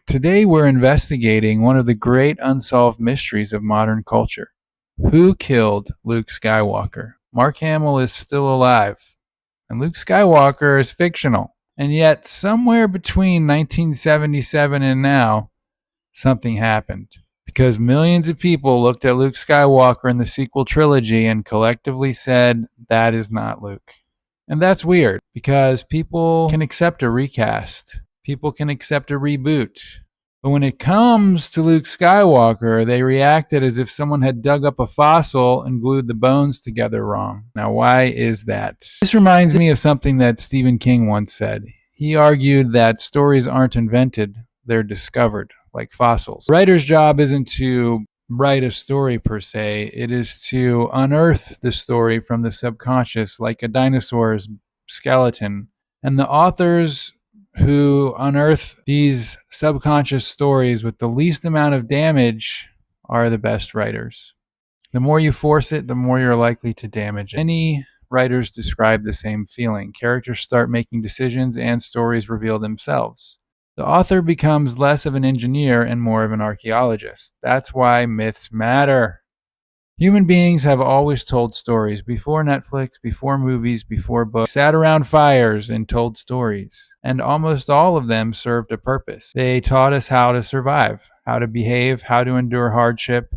Today we're investigating one of the great unsolved mysteries of modern culture. Who killed Luke Skywalker? Mark Hamill is still alive, and Luke Skywalker is fictional. And yet, somewhere between 1977 and now, something happened. Because millions of people looked at Luke Skywalker in the sequel trilogy and collectively said, that is not Luke. And that's weird, because people can accept a recast. People can accept a reboot. But when it comes to Luke Skywalker, they reacted as if someone had dug up a fossil and glued the bones together wrong. Now, why is that? This reminds me of something that Stephen King once said. He argued that stories aren't invented, they're discovered, like fossils. The writer's job isn't to write a story per se, it is to unearth the story from the subconscious, like a dinosaur's skeleton. And the authors who unearth these subconscious stories with the least amount of damage are the best writers. The more you force it, the more you're likely to damage it. Many writers describe the same feeling. Characters start making decisions and stories reveal themselves. The author becomes less of an engineer and more of an archaeologist. That's why myths matter. Human beings have always told stories. Before Netflix, before movies, before books, sat around fires and told stories. And almost all of them served a purpose. They taught us how to survive, how to behave, how to endure hardship,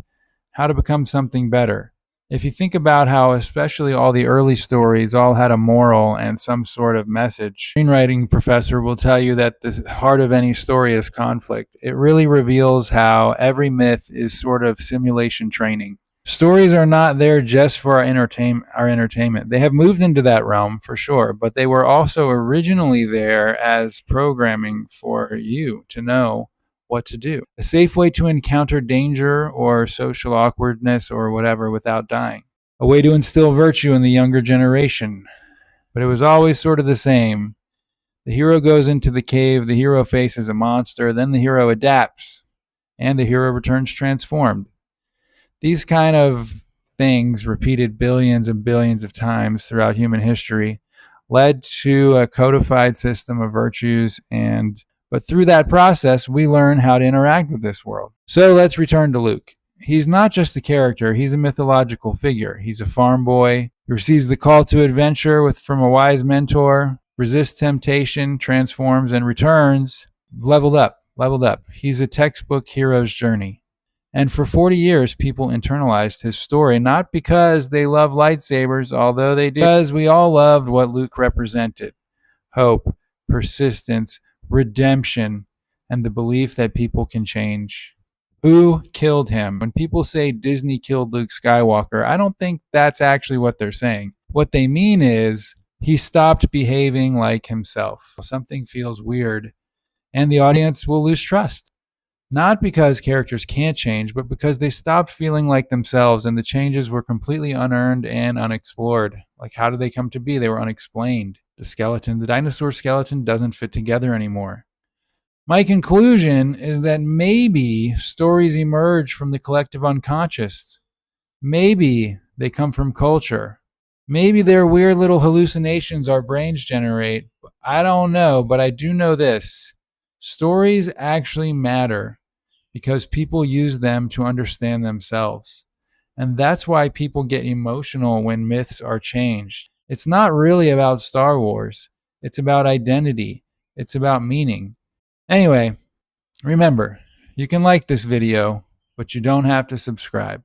how to become something better. If you think about how especially all the early stories all had a moral and some sort of message, screenwriting professor will tell you that the heart of any story is conflict. It really reveals how every myth is sort of simulation training. Stories are not there just for our entertainment. They have moved into that realm for sure, but they were also originally there as programming for you to know what to do. A safe way to encounter danger or social awkwardness or whatever without dying. A way to instill virtue in the younger generation. But it was always sort of the same. The hero goes into the cave, the hero faces a monster, then the hero adapts, and the hero returns transformed. These kind of things, repeated billions and billions of times throughout human history, led to a codified system of virtues, but through that process, we learn how to interact with this world. So let's return to Luke. He's not just a character, he's a mythological figure. He's a farm boy, he receives the call to adventure from a wise mentor, resists temptation, transforms, and returns, leveled up. He's a textbook hero's journey. And for 40 years, people internalized his story, not because they love lightsabers, although they do, because we all loved what Luke represented. Hope, persistence, redemption, and the belief that people can change. Who killed him? When people say Disney killed Luke Skywalker, I don't think that's actually what they're saying. What they mean is he stopped behaving like himself. Something feels weird, and the audience will lose trust. Not because characters can't change, but because they stopped feeling like themselves and the changes were completely unearned and unexplored. Like, how did they come to be? They were unexplained. The dinosaur skeleton doesn't fit together anymore. My conclusion is that maybe stories emerge from the collective unconscious. Maybe they come from culture. Maybe they're weird little hallucinations our brains generate. I don't know, but I do know this. Stories actually matter because people use them to understand themselves. And that's why people get emotional when myths are changed. It's not really about Star Wars. It's about identity. It's about meaning. Anyway, remember, you can like this video, but you don't have to subscribe.